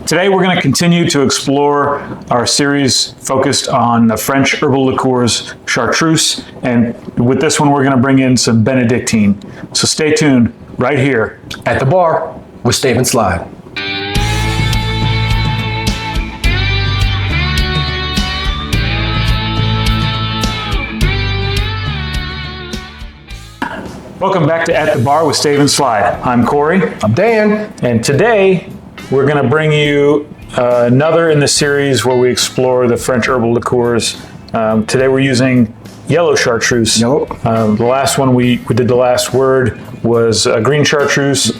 Today we're going to continue to explore our series focused on the French herbal liqueurs Chartreuse, and with this one we're going to bring in some Benedictine. So stay tuned right here at the bar with Stave and Slide. Welcome back to At the Bar with Stave and Slide. I'm Corey. I'm Dan. And today we're going to bring you another in the series where we explore the French herbal liqueurs. Today we're using Yellow Chartreuse. Yellow. The last one we did the last word was Green Chartreuse.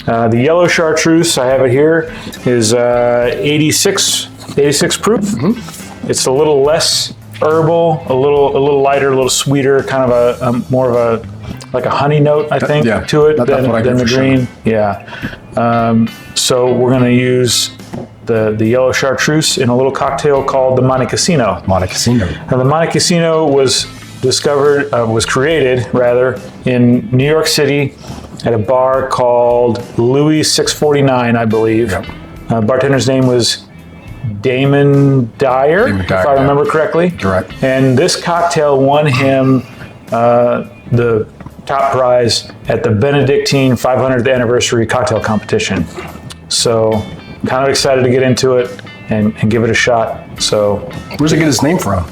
The Yellow Chartreuse, I have it here, is 86 proof. Mm-hmm. It's a little less herbal, a little lighter, a little sweeter, kind of a more of a like a honey note, I think, to it than the green. Sure. Yeah. So we're going to use the Yellow Chartreuse in a little cocktail called the Monte Cassino. Monte Cassino. Now, the Monte Cassino was created in New York City at a bar called Louis 649, I believe. Yep. Bartender's name was Damon Dyer, if I remember correctly. Correct. And this cocktail won him the top prize at the Benedictine 500th anniversary cocktail competition. So kind of excited to get into it and give it a shot. So where's it get its name from?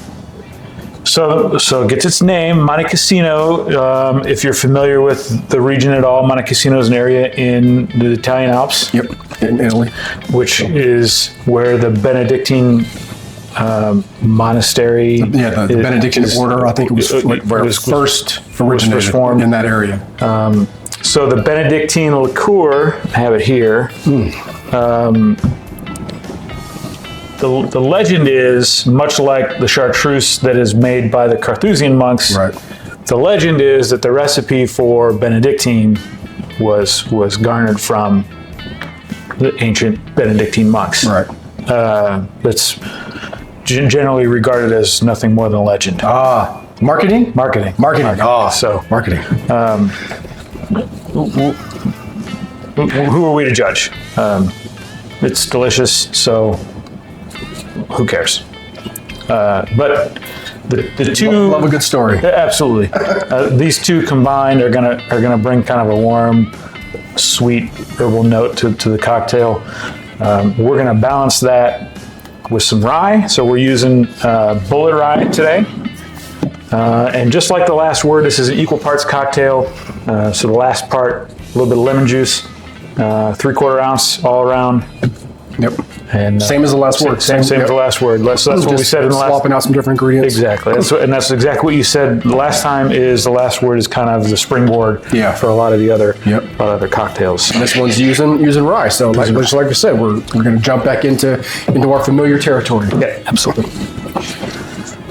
So it gets its name, Monte Cassino. If you're familiar with the region at all, Monte Cassino is an area in the Italian Alps. Yep, in Italy. Which is where the Benedictine monastery. The Benedictine order, I think it was first originated in that area. So the Benedictine liqueur, I have it here. The legend is, much like the chartreuse that is made by the Carthusian monks, the legend is that the recipe for Benedictine was garnered from the ancient Benedictine monks. Right. That's generally regarded as nothing more than a legend. Marketing. So marketing. Who are we to judge? It's delicious, so who cares? But the two love a good story. Absolutely. These two combined are gonna bring kind of a warm, sweet herbal note to the cocktail. We're gonna balance that with some rye. So we're using bullet rye today. And just like the last word, this is an equal parts cocktail. So the last part, a little bit of lemon juice, 3/4 ounce all around. Yep. And same as the last word. Same as the last word. So that's what we said in the last. Swapping out some different ingredients. Exactly. That's exactly what you said the last time. Is the last word is kind of the springboard for a lot of the other cocktails. And this one's using rye. So like I said, we're going to jump back into our familiar territory. Yeah, absolutely.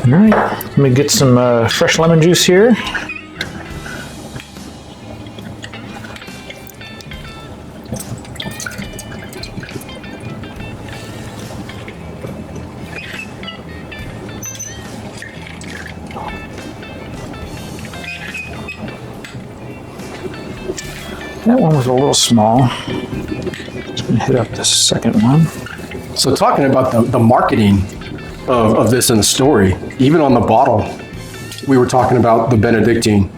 All right. Let me get some fresh lemon juice here. That one was a little small. Just gonna hit up this second one. So talking about the marketing of this in the story, even on the bottle, we were talking about the Benedictine,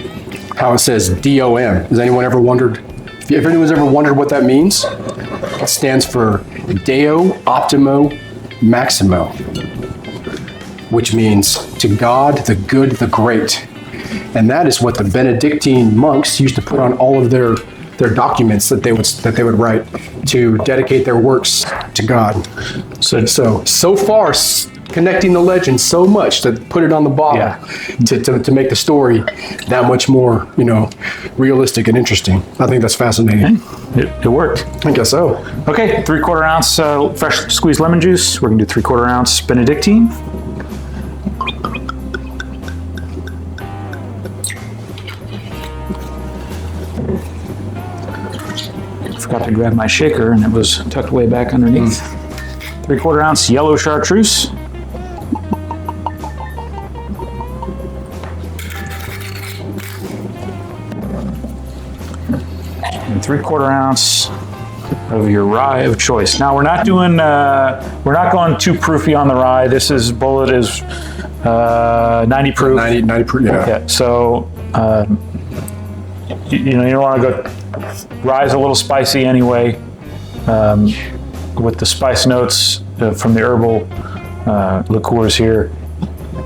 how it says DOM. Has anyone ever wondered? If anyone's ever wondered what that means, it stands for Deo Optimo Maximo, which means to God, the good, the great. And that is what the Benedictine monks used to put on all of their documents that they would write to dedicate their works to God. So far connecting the legend so much to put it on the bottle to make the story that much more realistic and interesting. I think that's fascinating. It worked. I guess so. Okay, 3/4 ounce fresh squeezed lemon juice. We're gonna do 3/4 ounce Benedictine. Forgot to grab my shaker and it was tucked way back underneath. 3/4 ounce Yellow Chartreuse. And 3/4 ounce of your rye of choice. Now we're not doing, we're not going too proofy on the rye. This is, bullet is 90 proof. 90 proof, yeah. Yeah, so, you don't want to go, rye's a little spicy anyway. With the spice notes from the herbal liqueurs here.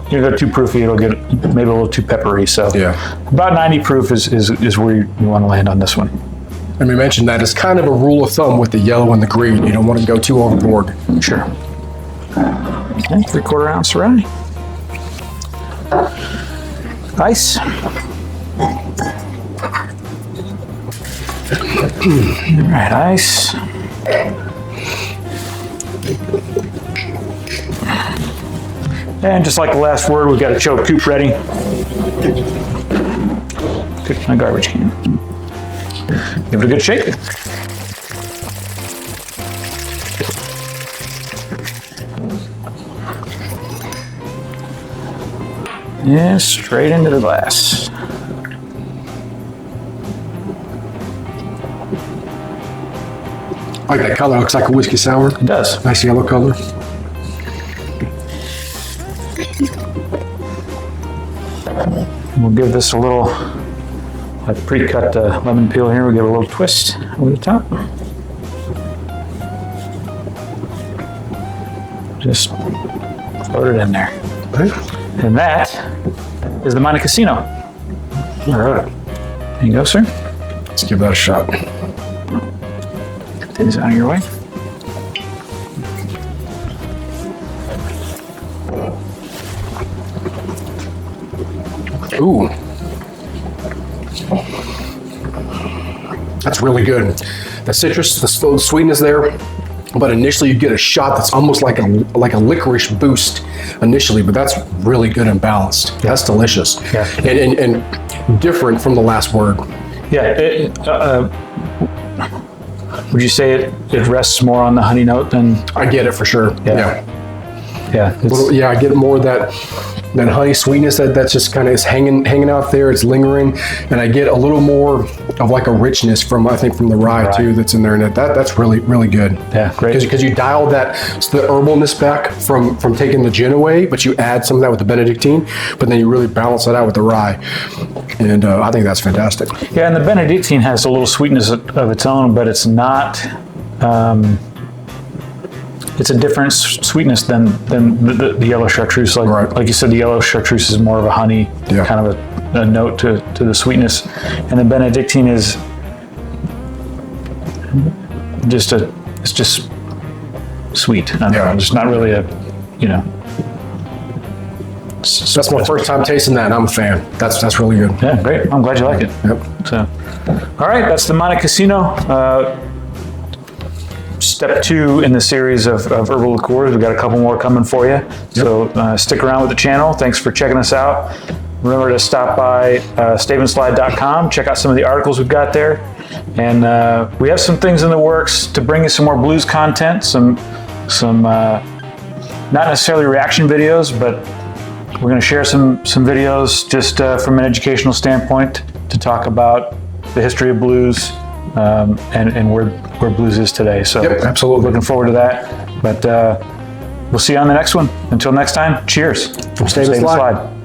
You go too proofy, it'll get maybe a little too peppery. So yeah, about 90 proof is where you want to land on this one. And we mentioned that it's kind of a rule of thumb with the yellow and the green. You don't want to go too overboard. Sure. Okay, 3/4 ounce rye. Ice. All right, ice. And just like the last word, we've got a choke coupe ready. Good, my garbage can. Give it a good shake. Yeah, straight into the glass. I like that color. Looks like a whiskey sour. It does. Nice yellow color. We'll give this a little, like pre-cut lemon peel here. We'll give it a little twist over the top. Just float it in there. Okay. And that is the Monte Cassino. All right. There you go, sir. Let's give that a shot. Get these out of your way. Ooh. That's really good. The citrus, the sweetness there, but initially you get a shot that's almost like a licorice boost initially, but that's really good and balanced. That's delicious. Yeah. And different from the last word. Yeah. Would you say it rests more on the honey note than? I get it for sure. Yeah. Yeah. Yeah, I get more of that honey sweetness that's just kind of is hanging out there. It's lingering, and I get a little more of like a richness from the rye too that's in there, and that's really good. Yeah, great. Because you dial the herbalness back from taking the gin away, but you add some of that with the Benedictine, but then you really balance it out with the rye, and I think that's fantastic. Yeah, and the Benedictine has a little sweetness of its own, but it's not. It's a different sweetness than the yellow chartreuse. Like you said, the yellow chartreuse is more of a honey kind of a note to the sweetness, and the Benedictine is just it's just sweet. I don't know, just not really a That's my first time tasting that, and I'm a fan. That's really good. Yeah, great. I'm glad you like it. Yep. So, all right, that's the Monte Cassino. Step 2 in the series of herbal liqueurs. We've got a couple more coming for you. So stick around with the channel. Thanks for checking us out. Remember to stop by staveandslide.com. Check out some of the articles we've got there. And we have some things in the works to bring you some more blues content, some not necessarily reaction videos, but we're going to share some videos just from an educational standpoint to talk about the history of blues and where blues is today. So absolutely. Looking forward to that. But we'll see you on the next one. Until next time, cheers. From Stave and Slide.